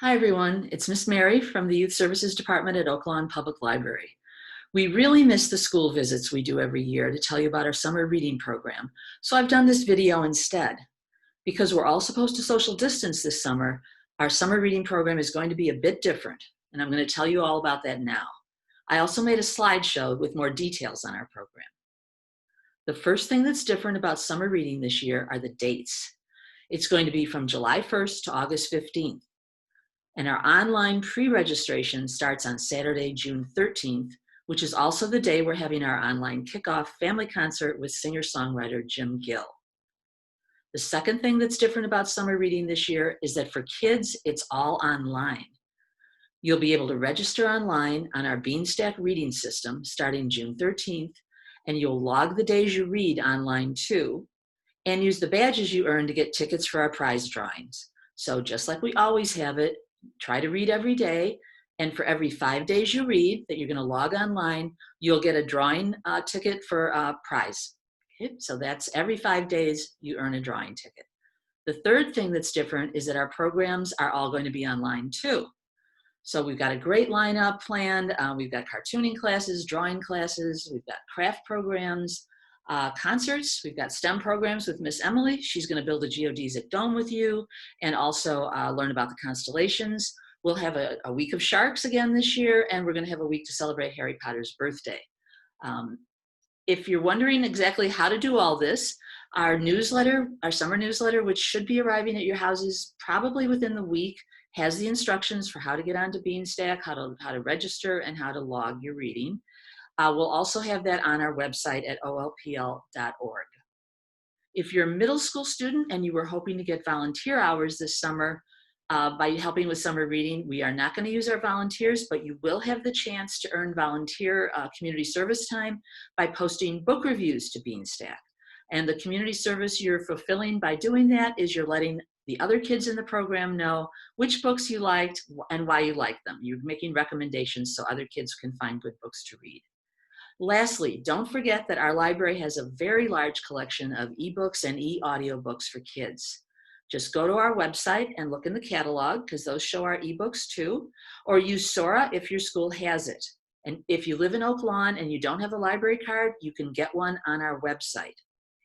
Hi everyone, it's Miss Mary from the Youth Services Department at Oak Lawn Public Library. We really miss the school visits we do every year to tell you about our summer reading program, so I've done this video instead. Because we're all supposed to social distance this summer, our summer reading program is going to be a bit different, and I'm going to tell you all about that now. I also made a slideshow with more details on our program. The first thing that's different about summer reading this year are the dates. It's going to be from July 1st to August 15th. And our online pre-registration starts on Saturday, June 13th, which is also the day we're having our online kickoff family concert with singer-songwriter Jim Gill. The second thing that's different about summer reading this year is that for kids, it's all online. You'll be able to register online on our Beanstack reading system starting June 13th, and you'll log the days you read online too, and use the badges you earn to get tickets for our prize drawings. So just like we always have it, try to read every day, and for every 5 days you read that you're going to log online, you'll get a drawing ticket for a prize. Okay? So that's every 5 days you earn a drawing ticket. The third thing that's different is that our programs are all going to be online too. So we've got a great lineup planned. We've got cartooning classes, drawing classes, we've got craft programs, concerts. We've got STEM programs with Miss Emily. She's going to build a geodesic dome with you and also learn about the constellations. We'll have a week of sharks again this year, and we're going to have a week to celebrate Harry Potter's birthday. If you're wondering exactly how to do all this, our newsletter, our summer newsletter, which should be arriving at your houses probably within the week, has the instructions for how to get onto Beanstack, how to register, and how to log your reading. We'll also have that on our website at olpl.org. If you're a middle school student and you were hoping to get volunteer hours this summer by helping with summer reading, we are not going to use our volunteers, but you will have the chance to earn volunteer community service time by posting book reviews to Beanstack. And the community service you're fulfilling by doing that is you're letting the other kids in the program know which books you liked and why you liked them. You're making recommendations so other kids can find good books to read. Lastly, don't forget that our library has a very large collection of ebooks and e-audiobooks for kids. Just go to our website and look in the catalog, because those show our ebooks too, or use Sora if your school has it. And if you live in Oak Lawn and you don't have a library card, you can get one on our website.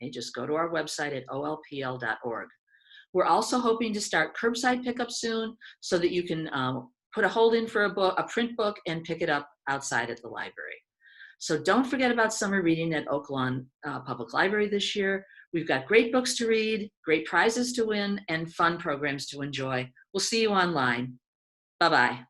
Okay, just go to our website at olpl.org. We're also hoping to start curbside pickup soon so that you can put a hold in for a print book and pick it up outside at the library. So don't forget about summer reading at Oak Lawn Public Library this year. We've got great books to read, great prizes to win, and fun programs to enjoy. We'll see you online. Bye-bye.